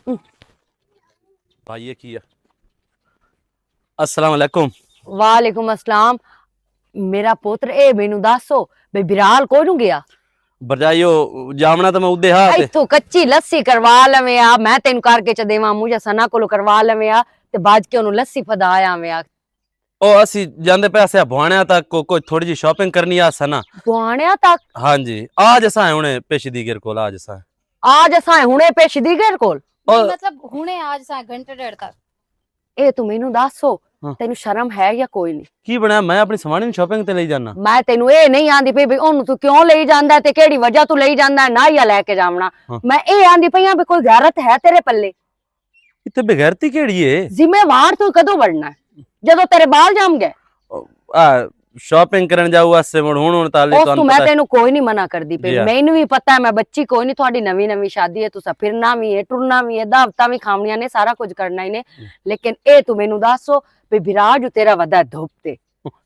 भाई ये की है। अस्सलाम वालेकुम। वालेकुम अस्सलाम। मेरा पुत्र ए मैनू दसो बे बिराल कोनू गया बरजाइयो जामना तो मैं उदे हाथ इथों कच्ची लस्सी करवा लवे आ मैं तेन करके च देवा मुझे सना कोलो करवा लवे आ ते बाज के ओनू लस्सी फदाया आवे आ ओ असी जांदे पैसे भवाणिया तक कोई थोड़ी जी शॉपिंग करनी आ सना। बुआणिया तक हाँ जी आज असा हुने पेशीदीगर कोल आज असां हुणे पेशदीगर कोल मतलब हुणे आज सा घंटे डेढ़ तक ए तू मैनू दसो हाँ। तेनू शर्म है या कोई नहीं की बनाया मैं अपनी सवाणी नु शॉपिंग ते ले जाना। मैं तेनू ए नहीं आंदी पई ओनू तू क्यों ले जांदा ते केड़ी वजह तू ले जांदा ना या लेके जावना हाँ। मैं ए आंदी पई आ भी कोई गैरत है तेरे पल्ले इत्ते बेगैरती केड़ी है। जिम्मेवार तू कदों बनना है जदों तेरे बाल जाम गए आ शॉपिंग करन जाऊ वास्ते मुड़ हुण ताले उस तो तू मैं तेनू कोई नहीं मना करदी पे जी हाँ। मैनू भी पता है मैं बच्ची कोई नहीं थोड़ी नवी नवी शादी है तुसा फिरना भी है टुरना भी है दावतां भी खावणियां ने सारा कुछ करना ही ने लेकिन ए तू मैनू दसो भी विराज तेरा वदा धुप ते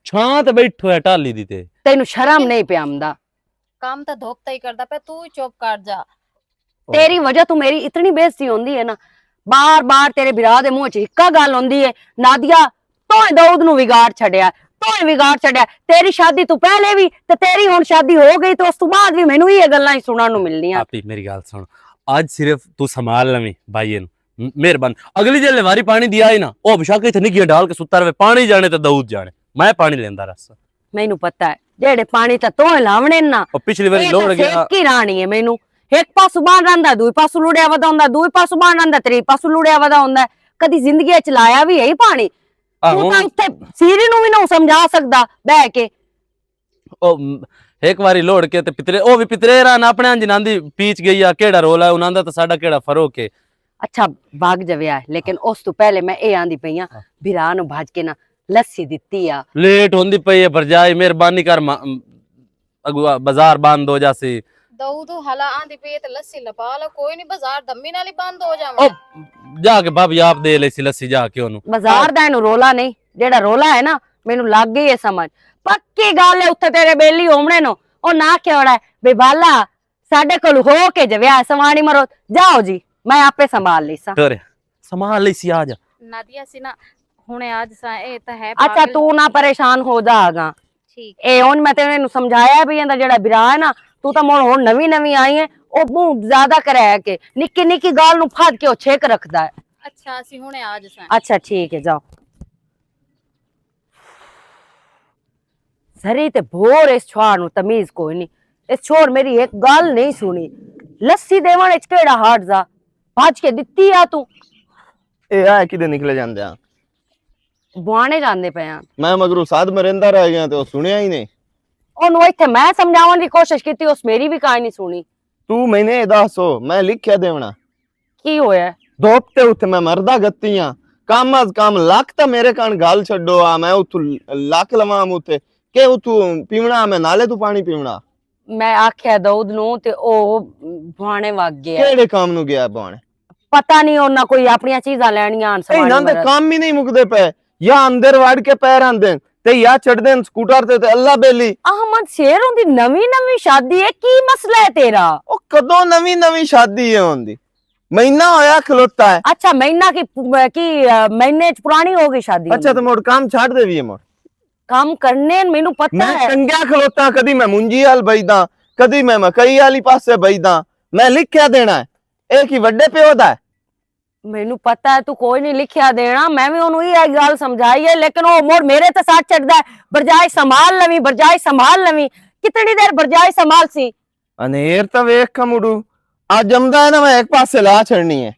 छां ते बैठो है टाली दी ते तेनू शर्म नहीं पे आंदा काम तो धोखता ही करदा पे तू ही चुप कर जा। तेरी वजह तू मेरी इतनी बेइज्जती होंदी है ना बार बार तेरे विराह दे मुंह च इक्का गल होंदी है नादिया तोए दाऊद नु बिगाड़ छड़या तोए बिगाड़ छड़या तेरी शादी तू पहले भी ते तेरी हुण शादी हो गई तो उस तो बाद भी मैनू ये गल्लां ही सुनन नु मिलनियां। आपी मेरी गल सुन आज सिर्फ तू संभाल लवी भाई नु मेहरबान अगली जेले वारी पानी दिया है ना ओ बेशक इथे निगिया डाल के सुता रहे पानी जाने ते दाऊद जाने मैं पानी लेंदा रस मैनू पता है जेड़े पानी ते तोए लावणे ना और पिछली बारी लोड़ गया की रानी है मैनू एक पासू बाण रंदा दूई पासू लुड़िया वदा हुंदा दूई पासू बाण रंदा त्री पासू लुड़िया वदा हुंदा कदी जिंदगी च लाया भी है पानी तू तां इत्थे सीरी नु भी ना समझा सकदा बैठ के ओ एक बारी लोड़ के ते पितरे ओ भी पितरे रा ना अपने अंजनांदी पीच गई आ केड़ा रोल है उनांदा तो साडा केड़ा फरोक है। अच्छा भाग जविया है लेकिन उस तो पहले मैं ए आंदी पई आ बिराह नु भाज के ना लस्सी दित्ती आ लेट होंदी पई है भरजाई मेहरबानी कर अगुआ बाजार बंद हो जासी दाऊद हला आंदी पे ते लस्सी लपा लो कोई नहीं बाजार दम्मी नाल ही बंद हो ओ जावे जाके भाभी आप दे ले सी लस्सी जाके ओनु बाजार दा इनु रोला नहीं जेड़ा रोला है ना मेनू लग गई है समझ पक्की गल है उत्थे तेरे बेली होमणे नो ओ ना केवड़ा है बे बाला साडे कोल हो के जविया सवाणी मरो जाओ जी मैं आपे संभाल लीसा तोरे संभाल ले सी आज नादिया सी ना हुणे आज सा ए ता है अच्छा पागल। तू ना परेशान हो जागा ठीक ए हुन मैं तेरे नु समझाया भी इंदा जेड़ा बिराह है ना तू तो मोड़ हुन नवी नवी आई है ओ मुंह ज्यादा करे के निक्की निक्की गाल नु फट के ओ छेक रखदा है। अच्छा सी हुणे आज सा अच्छा ठीक है जाओ सरी ते भोर इस छोर नु तमीज कोई नहीं इस छोर मेरी एक गल नहीं सुनी लस्सी देवण इच केड़ा हाट जा भाज के दित्ती आ तू ए आ किदे निकले जांदे आ बुआणे जांदे पे आ मैं मगरू साध में रहंदा रह गया ते ओ सुनिया ही नहीं ओनु इथे मैं समझावन की कोशिश कीती उस मेरी भी कहानी सुनी तू मैंने दसो मैं लिखया देवना की होया धोपते उठे मैं मरदा गत्तियां काम अज काम लाख ता मेरे कान गाल छड्डो आ मैं उठू लाख लवाम उठे के उठू पीवना मैं नाले तू पानी पीवना मैं आख्या दाऊद नु ते ओ बुआणे वग गया केड़े काम नु गया बाण पता नहीं ओना कोई अपनी चीज़ां लेनियां ए ना दे काम ही नहीं मुकदे पे या अंदर वाड़ के पैर आंदे ते या चढ़ देन स्कूटर ते अल्लाह बेली अहमद शेर होंदी नवी नवी शादी है की मसला है तेरा ओ कदों नवी नवी शादी है होंदी महीना होया खलोता है। अच्छा महीना की महीने च पुरानी हो गई शादी अच्छा तो मोड़ काम छाड़ देवी है मोड़ काम करने मेनू पता मैं है टंग्या खलोता कदी मैं मुंजी हाल बईदा कदी मैं मकई वाली पासे बईदा मैं लिख क्या देना है एक ही वड्डे प्यो दा है मेनू पता है तू कोई नहीं लिखिया देना मैं भी ओनू ये गल समझाई है लेकिन वो मोड़ मेरे ते साथ चढ़दा है बरजाई संभाल लवी कितनी देर बरजाई संभाल सी अनेर तो वेख का मुड़ू आज जमदा है ना मैं एक पासे ला छड़नी है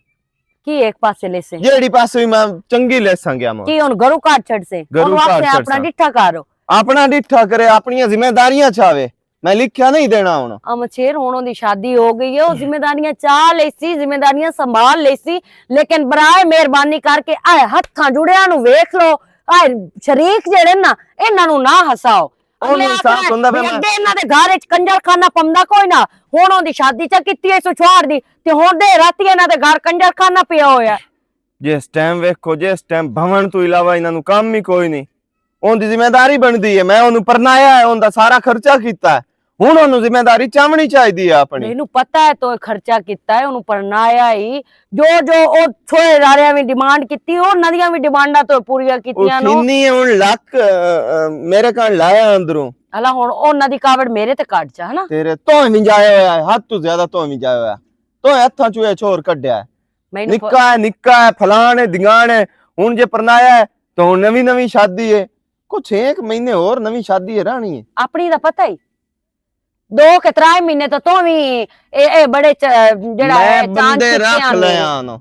की एक पासे ले से जेड़ी पासे भी मैं चंगी ले संगया मोड़ की ओन गरु काट छड़ से गरू ओन काट वास्ते छड़ अपना सा। डिठा करो अपना डिठा करे अपनी जिम्मेदारियां छावे मैं लिखया नहीं देना हुन अमचेर होनों दी शादी हो गई है वो जिम्मेदारियां चाह लेसी जिम्मेदारियां संभाल लेसी लेकिन बराए मेहरबानी करके आए हत्थां जुड़िया नु वेख लो आए शरीक जेड़े ना इन्हां नु ना हसाओ ओनू साफ हुंदा पे मैं अगे इन्हां दे घर च कंजर खाना पंदा कोई ना होनों दी शादी च कीती है सुछवाड़ दी ते हुण दे राती इन्हां दे घर कंजर खाना पिया होया जिस टाइम वेखो जिस टाइम भवन तो इलावा इन्हां नु काम ही कोई नहीं ओंदी जिम्मेदारी बनदी है मैं ओनू परनाया है ओंदा सारा खर्चा कीता है ਹੁਣ ਉਹਨੂੰ ਜ਼ਿੰਮੇਵਾਰੀ ਚਾਵਣੀ ਚਾਹੀਦੀ ਆ ਆਪਣੀ। ਮੈਨੂੰ ਪਤਾ ਹੈ ਤੋ ਖਰਚਾ ਕੀਤਾ ਹੈ ਉਹਨੂੰ ਪਰਨਾਇਆ ਹੀ ਜੋ ਜੋ ਉਹ ਛੋਏ ਰਾਰਿਆਂ ਵੀ ਡਿਮਾਂਡ ਕੀਤੀ ਉਹ ਨਦੀਆਂ ਵੀ ਡਿਮਾਂਡਾਂ ਤੋਂ ਪੂਰੀਆਂ ਉਹ ਕੀਤੀਆਂ ਨੂੰ ਕਿੰਨੀ ਹੁਣ ਲੱਖ ਮੇਰੇ ਕੋਲ ਲਾਇਆ ਅੰਦਰੋਂ। ਹਲਾ ਹੁਣ ਉਹਨਾਂ ਦੀ ਕਾਵੜ ਮੇਰੇ ਤੇ ਕੱਢ ਜਾ ਹਨਾ ਤੇਰੇ ਤੋਂ ਵੀ ਜਾਇਆ ਹੋਇਆ ਹੈ, ਹੱਦ ਤੋਂ ਜ਼ਿਆਦਾ ਤੋਂ ਵੀ ਜਾਇਆ ਹੋਇਆ ਤੋਂ ਹੱਥਾਂ ਚੋਂ ਇਹ ਛੋਰ ਕੱਢਿਆ ਹੈ। ਮੈਨੂੰ ਨਿੱਕਾ ਹੈ ਫਲਾਣ ਹੈ ਦਿਗਾਣ ਹੈ। ਹੁਣ ਜੇ ਪਰਨਾਇਆ ਹੈ ਤਾਂ ਹੁਣ ਨਵੀਂ ਸ਼ਾਦੀ ਹੈ, ਕੁਛ 1 ਮਹੀਨੇ ਹੋਰ ਨਵੀਂ ਸ਼ਾਦੀ ਹੈ ਰਾਣੀ ਹੈ। ਆਪਣੀ ਦਾ ਪਤਾ ਹੀ 2 ਕੇ 3 ਮਹੀਨੇ ਤਾਂ ਤੂੰ ਵੀ ਇਹ ਬੜੇ ਜਿਹੜਾ ਮੈਂ ਚਾਂਦ ਬੰਦੇ ਰੱਖ ਚਿੱਟਿਆਂ ਨੇ। ਲਿਆ ਨਾ,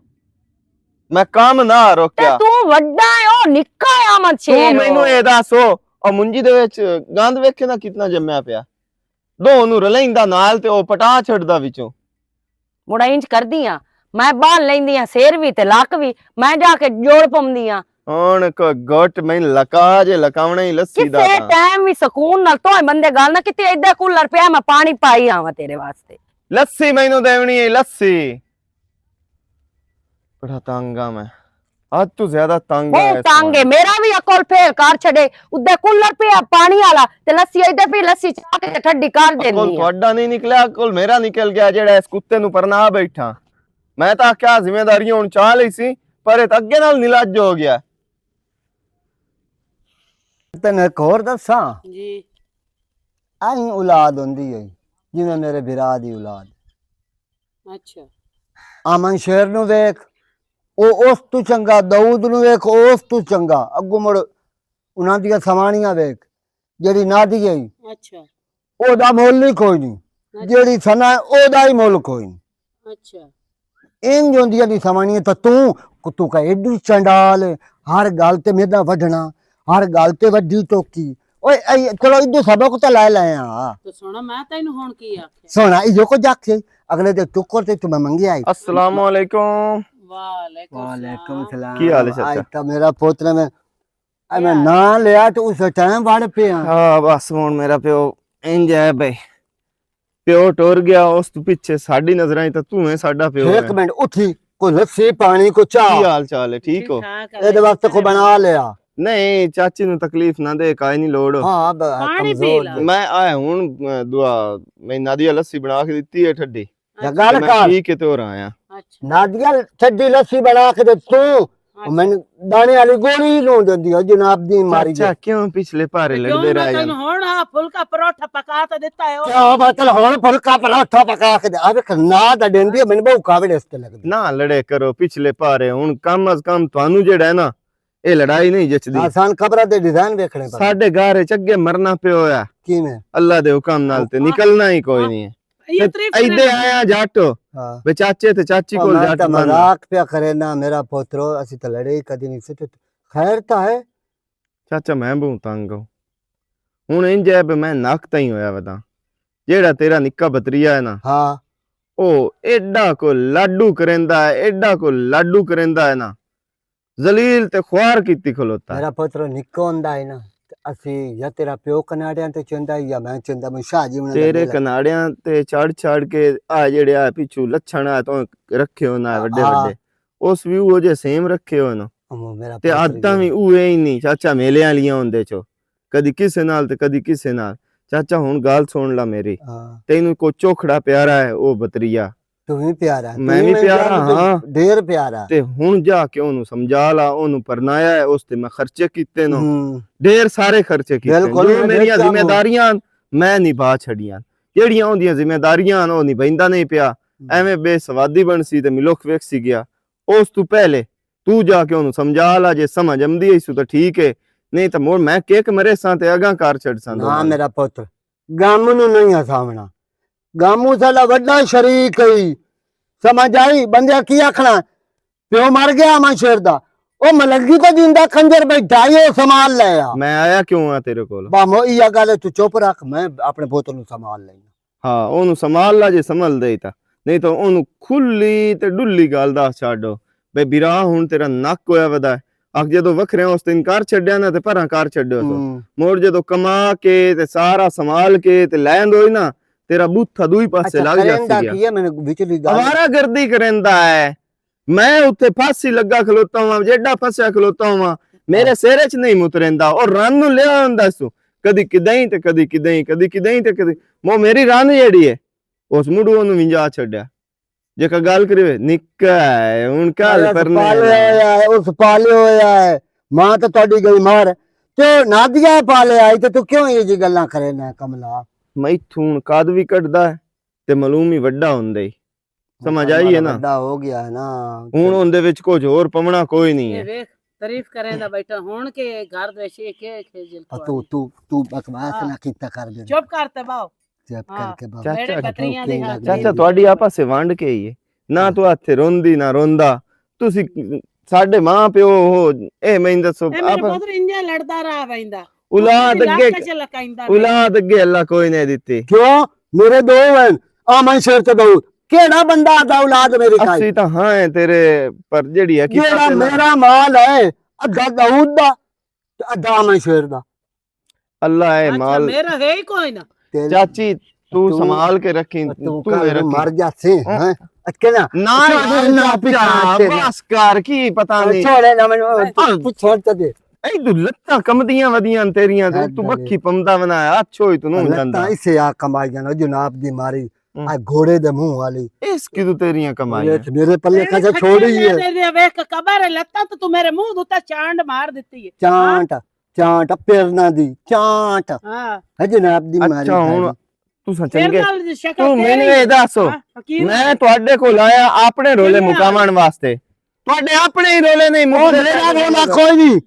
ਮੈਂ ਕੰਮ ਨਾ ਤੇ ਰੋਕਿਆ। ਤੂੰ ਵੱਡਾ ਹੈ ਉਹ ਨਿੱਕਾ ਹੈ ਆਮਦ ਤੂੰ ਸ਼ੇਰ ਮੈਨੂੰ ਇਹ ਦੱਸੋ ਉਹ ਮੁੰਜੀ ਦੇ ਵਿੱਚ ਗੰਦ ਵੇਖੇ ਨਾ ਕਿਤਨਾ ਜੰਮਿਆ ਪਿਆ। ਦੋ ਨੂੰ ਰਲੈਂਦਾ ਨਾਲ ਤੇ ਉਹ ਪਟਾ ਛੱਡਦਾ ਵਿੱਚੋਂ। ਮੁੜਾ ਇੰਜ ਕਰਦੀ ਆ ਮੈਂ ਬਾਹਰ ਲੈਂਦੀ ਆ ਸਿਰ ਵੀ ਤੇ ਲੱਕ ਵੀ ਮੈਂ ਜਾ ਕੇ ਜੋੜ ਪਾਉਂਦੀ ਆ। ਹੁਣ ਕੋ ਗਟ ਮੈਂ ਲਕਾ ਜੇ ਲਕਾਵਣਾ ਹੀ ਲੱਸੀ ਦਾ ਕਿਸੇ ਟਾਈਮ ਵੀ ਸਕੂਨ ਨਾਲ ਤੋਏ ਬੰਦੇ ਗੱਲ ਨਾ ਕਿਤੇ ਏਦਾਂ ਕੂਲਰ ਪਿਆ ਮੈਂ ਪਾਣੀ ਪਾਈ ਆਵਾਂ ਤੇਰੇ ਵਾਸਤੇ। ਲੱਸੀ ਮੈਨੂੰ ਦੇਵਣੀ ਹੈ ਲੱਸੀ। ਬੜਾ ਤੰਗ ਆ ਮੈਂ, ਅੱਜ ਤੋਂ ਜ਼ਿਆਦਾ ਤੰਗ ਆ। ਬਹੁਤ ਤੰਗ ਹੈ ਮੇਰਾ ਵੀ ਅਕਲ ਫੇਲ ਕਰ ਛੱਡੇ ਉੱਦੇ ਕੂਲਰ ਪਿਆ ਪਾਣੀ ਵਾਲਾ ਤੇ ਲੱਸੀ ਏਦਾਂ ਪੀ ਲੱਸੀ ਚਾਹ ਕੇ ਠੰਡੀ ਕਰ ਕੋਲ ਦਿੰਦੀ ਆ। ਤੁਹਾਡਾ ਨਹੀਂ ਨਿਕਲਿਆ ਕੋਲ ਮੇਰਾ ਨਿਕਲ ਗਿਆ ਜਿਹੜਾ ਇਸ ਕੁੱਤੇ ਨੂੰ ਪਰਨਾ ਬੈਠਾ। ਮੈਂ ਤਾਂ ਕਿਆ ਜ਼ਿੰਮੇਵਾਰੀਆਂ ਹੁਣ ਚਾਹ ਲਈ ਸੀ ਪਰ ਇਹ ਤਾਂ ਅੱਗੇ ਨਾਲ ਨਿਲਾਜ ਹੋ ਗਿਆ। ਤੈਨੂੰ ਇੱਕ ਹੋਰ ਦੱਸਾਂ ਜੀ ਐਂ ਔਲਾਦ ਹੁੰਦੀ ਹੈ ਜਿਵੇਂ ਮੇਰੇ ਭਰਾ ਦੀ ਔਲਾਦ। ਅੱਛਾ ਆਮਨ ਸ਼ੇਰ ਨੂੰ ਵੇਖ ਉਹ ਉਸ ਤੋਂ ਚੰਗਾ, ਦਾਊਦ ਨੂੰ ਵੇਖ ਉਸ ਤੋਂ ਚੰਗਾ, ਅੱਗੋਂ ਮੁੜ ਉਹਨਾਂ ਦੀਆਂ ਸਵਾਣੀਆਂ ਵੇਖ ਜਿਹੜੀ ਨਾਦੀ ਹੈ ਅੱਛਾ ਉਹਦਾ ਮੁੱਲ ਹੀ ਕੋਈ ਨਹੀਂ, ਜਿਹੜੀ ਸਨਾ ਉਹਦਾ ਹੀ ਮੁੱਲ ਕੋਈ ਨਹੀਂ। ਅੱਛਾ ਇੰਜ ਹੁੰਦੀਆਂ ਦੀ ਸਵਾਣੀਆਂ ਤਾਂ ਤੂੰ ਕਹ ਏਡੀ ਚੰਡਾਲ ਹਰ ਗੱਲ ਤੇ ਮੇਦਾ ਵੱਢਣਾ, ਹਰ ਗੱਲ ਤੇ ਵੱਡੀ ਟੋਕੀ। ਓਏ ਚਲੋ ਇਦੋਂ ਸਬਕ ਤਾਂ ਲੈ ਆ ਤੇ ਸੁਣਾ ਮੈਂ ਤੈਨੂੰ ਹੁਣ ਕੀ ਆਖਿਆ ਸੋਣਾ ਇਹੋ ਕੋ ਜਾਖੇ ਅਗਲੇ ਦੇ ਟੁੱਕਰ ਤੇ ਤੂੰ ਮੰਗਿਆ। अस्सलाम वालेकुम। वालेकुम सलाम। की हाल है चाचा? आज तो मेरा पोतरा मैं ना लिया तो उस टाइम वाड़ पे हाँ बस हुन मेरा प्यो इंज है भाई, प्यो टुर गया उस तो पीछे साडी नजरां तो तू है साडा प्यो है। एक मिनट उठी को लस्सी पानी को की चाह हाल चाल है ठीक हो? ए वास्ते को बना लिया। नहीं चाची नु तकलीफ ना दे, काई नहीं लोड़। हां अब कमजोर मैं आया हुन दुआ मैं नादिया लस्सी बना के दी है ठड्डी गल मैं कर पी के तो आया। नादिया ठड्डी लस्सी बना के दे तू मैंने दाने वाली गोली लो देंदी है जनाब दी मारी। चाचा क्यों पिछले पारे लगदे रह जान? ਹੁਣ ਹਾਂ ਫੁਲਕਾ ਪਰੌਠਾ ਪਕਾ ਤਾਂ ਦਿੱਤਾ ਹੈ क्या मतलब हुन फुलका पराठा पका के दे अबे ना दा देंदी है, मैंने बहु कावे इसते लगदी ना लड़े करो पिछले पारे हुन कम अज कम थानू जेड़ा है ना ये लड़ाई नहीं जचदी। आसान खबरा दे डिजाइन देखने पर साडे घर च अगे मरना पियो है किने अल्लाह दे हुक्म नाल ते निकलना ही कोई नहीं है। ਇਹ ਤਰੀਫ इदे आया जट हां बे चाचे ते चाची कोल मैं जट तो बनना। मजाक पे करे ना मेरा पोतरो असि तो लड़े कदी नहीं से खैर तो है। चाचा मैं बहुत तंग हूं हुन इंज है बे मैं नक ताई होया वदा जेड़ा तेरा निक्का बतरिया है ना हां ओ एडा को लाडू करेंदा है, एडा को लाडू करेंदा है ना जलील ते ख्वार कीती खलोता है। मेरा पोतरो निक्को हुंदा है ना असि या तेरा प्यो कनाड़ियां ते चंदा या मैं चंदा मैं शाहजी में तेरे कनाड़ियां ते चढ़ के आ जेड़े आ पिछू लच्छण आ तो रखे हो ना वड्डे हाँ। वड्डे उस भी वो जे सेम रखे हो ना मेरा ते आदतां भी उहे ही नहीं चाचा मेले वालियां हुंदे चो कदी किसे नाल ते कदी किसे नाल। चाचा हुन गाल सुन ला मेरी हां तेनू को चोखड़ा प्यारा है ओ बतरिया तू भी प्यारा है, मैं तू भी प्यारा हां ढेर प्यारा ते हुन जाके ओनू समझा ला ओनू परनाया है उस ते मैं खर्चे कीते नो ढेर सारे खर्चे कीते बिल्कुल, जो मैं मेरी देखता हूं। जिम्मेदारियां मैं निभा छड़ियां जेड़ियां ओंदियां जिम्मेदारियां ओ निभांदा नहीं पिया एवें बेसवादी बनसी ते मिलोख वेखसी गया उस तू पहले तू जाके ओनू समझा ला जे समझ आंदी है सु तो ठीक है नहीं तो मोर मैं केक मरे सां ते अगा कार छड़ सां। ना मेरा पुत्र गामू नु नहीं हसावना, गामू साला वड्डा शरीक है समझ आई। बंदे की आखना प्यो मर गया मैं शेर दा ओ मलंगी तो जिंदा खंजर बैठा ये संभाल ले आ। मैं आया क्यों आ तेरे कोल? बामो इया गल तू चुप रख मैं अपने पुत्र नु संभाल लेना। हाँ ओनू संभाल ला जे संभल दे ता नहीं तो ओनू खुली ते डुल्ली गल दस छाड़ो बे बिरा हुन तेरा नक होया वदा है अग जदों वखरे उस दिन कार छड्या ना ते परां कार छड्यो सो मोर जदों कमा के ते सारा संभाल के ते लैंद होई ना तेरा बूथा दूई पासे लग जासी गया। किया मैंने विचली गल आवारा गर्दी करेंदा है मैं उत्थे फांसी लगा खलोता हूं जेड़ा फसया खलोता हूं मेरे सिर च नहीं मुतरेंदा और रन नु लिया हुंदा सु ਕਦੀ ਕਿਦਾਂ ਤੇ ਕਦੀ ਕਿਦਾਂ ਤੇ ਕਦੀ ਮੋ ਮੇਰੀ ਰੰਨ ਜਿਹੜੀ ਹੈ ਉਸ ਮੁੰਡੂ ਨੂੰ ਵਿੰਜਾ ਛੱਡਿਆ ਜੇ ਕਾ ਗੱਲ ਕਰੇ ਨਿੱਕਾ ਹੈ ਹੁਣ ਕਾਲ ਕਰਨੇ ਉਸ ਪਾਲਿਆ ਹੋਇਆ ਹੈ ਮਾਂ ਤਾਂ ਤੁਹਾਡੀ ਗਈ ਮਾਰ ਤੇ ਨਾਦੀਆ ਪਾਲਿਆ ਤੇ ਤੂੰ ਕਿਉਂ ਇਹ ਜੀ ਗੱਲਾਂ ਕਰੇ ਨਾ ਕਮਲਾ ਮੈਥੋਂ ਕਾਦ ਵੀ ਕੱਢਦਾ ਹੈ ਤੇ ਮਾਲੂਮ ਹੀ ਵੱਡਾ ਹੁੰਦਾ ਹੀ ਸਮਝ ਆਈ ਹੈ ਨਾ ਵੱਡਾ ਹੋ ਗਿਆ ਹੈ ਨਾ ਹੁਣ ਉਹਦੇ ਵਿੱਚ ਕੁਝ ਹੋਰ ਪਵਣਾ ਕੋਈ ਨਹੀਂ ਇਹ ਹੈ ਵੇਖ ਤਾਰੀਫ ਕਰੇਂਦਾ ਬੈਠਾ ਹੁਣ ਕੇ ਘਰ ਦੇ ਸ਼ੇ ਕੇ ਖੇਜਲ ਤੂੰ ਬਕਵਾਸ ਨਾ ਕੀਤਾ ਕਰ ਦੇ ਚੁੱਪ ਕਰਤੇ ਬਾਓ ਚੁੱਪ ਕਰਕੇ ਬਾਬਾ ਚਾਚਾ, ਮੇਰੇ ਪਤਰੀਆਂ ਦੇ ਹੱਥ ਚਾਚਾ ਤੁਹਾਡੀ ਆਪਸ ਵਿੱਚ ਵੰਡ ਕੇ ਹੀ ਹੈ ਨਾ ਤੂੰ ਹੱਥੇ ਰੋਂਦੀ ਨਾ ਰੋਂਦਾ ਤੁਸੀਂ ਸਾਡੇ ਮਾਂ ਪਿਓ ਹੋ ਇਹ ਮੈਨੂੰ ਦੱਸੋ ਇਹ ਮੇਰੇ ਪੁੱਤਰ ਇੰਜਾ ਲੜਦਾ ਰਹਾ ਵੈਂਦਾ ਔਲਾਦ ਅੱਗੇ ਔਲਾਦ ਅੱਗੇ ਅੱਲਾ ਕੋਈ ਨਹੀਂ ਦਿੱਤੀ ਕਿਉਂ ਮੇਰੇ ਦੋ हैं ਆਮਨ ਸ਼ੇਰ ਤੇ ਦਊਦ ਕਿਹੜਾ ਬੰਦਾ ਦਾ ਔਲਾਦ ਮੇਰੀ ਕਾਈ ਅਸੀਂ ਤਾਂ ਹਾਂ ਹੈ ਤੇਰੇ ਪਰ ਜਿਹੜੀ ਹੈ ਜਿਹੜਾ ਮੇਰਾ ਮਾਲ ਹੈ ਅੱਧਾ ਦਊਦ ਦਾ ਤੇ ਅੱਧਾ ਆਮਨ ਸ਼ੇਰ ਦਾ ਅੱਲਾ ਹੈ ਮਾਲ ਮੇਰਾ ਹੈ ਹੀ ਕੋਈ ਨਾ ਚਾਚੀ ਤੂੰ ਸੰਭਾਲ ਕੇ ਰੱਖੀ ਤੂੰ ਤੂੰ ਕੱਲ ਰੱਖੀ ਮਰ ਜਾਸੇ ਹੈ ਅੱਕੇ ਨਾ ਨਾ ਬਸ ਕਰ ਕੀ ਪਤਾ ਨਹੀਂ ਛੋੜੇ ਨਾ ਮੈਨੂੰ ਪੁੱਛਣ ਤੇ ਦੇ ਇਹ ਤੂੰ ਲੱਤਾਂ ਕੰਮਦੀਆਂ ਵਧੀਆਂ ਤੇਰੀਆਂ ਤੇ ਤੂੰ ਬੱਖੀ ਪੰਦਾ ਬਣਾਇਆ ਅੱਛੋ ਹੀ ਤੂੰ ਨੂੰ ਜਾਂਦਾ ਲੱਤਾਂ ਇਸੇ ਆ ਕਮਾਈ ਜਾਣਾ ਜਨਾਬ ਦੀ ਮਾਰੀ ਆ ਘੋੜੇ ਦੇ ਮੂੰਹ ਵਾਲੀ ਇਸ ਕੀ ਤੂੰ ਤੇਰੀਆਂ ਕਮਾਈਆਂ ਮੇਰੇ ਪੱਲੇ ਕਜਾ ਛੋੜੀ ਹੈ ਵੇਖ ਕਬਰ ਲੱਤਾਂ ਤੇ ਤੂੰ ਮੇਰੇ ਮੂੰਹ ਉੱਤੇ ਚਾਂਡ ਮਾਰ ਦਿੱਤੀ ਹੈ ਚਾਂਟ ਪੇਰਨਾ ਦੀ ਚਾਂਟ ਹਾਂ ਹੈ ਜਨਾਬ ਦੀ ਮਾਰੀ ਅੱਛਾ ਹੁਣ ਤੂੰ ਚੰਗੇ ਸ਼ਕਲ ਤੂੰ ਮੈਨੂੰ ਇਹ ਦੱਸੋ ਮੈਂ ਤੁਹਾਡੇ ਕੋਲ ਆਇਆ ਆਪਣੇ ਰੋਲੇ ਮੁਕਾਵਣ ਵਾਸਤੇ ਤੁਹਾਡੇ ਆਪਣੇ ਹੀ ਰੋਲੇ ਨਹੀਂ ਮੁੱਕਦੇ ਮੇਰਾ ਰੋਲਾ ਕੋਈ ਨਹੀਂ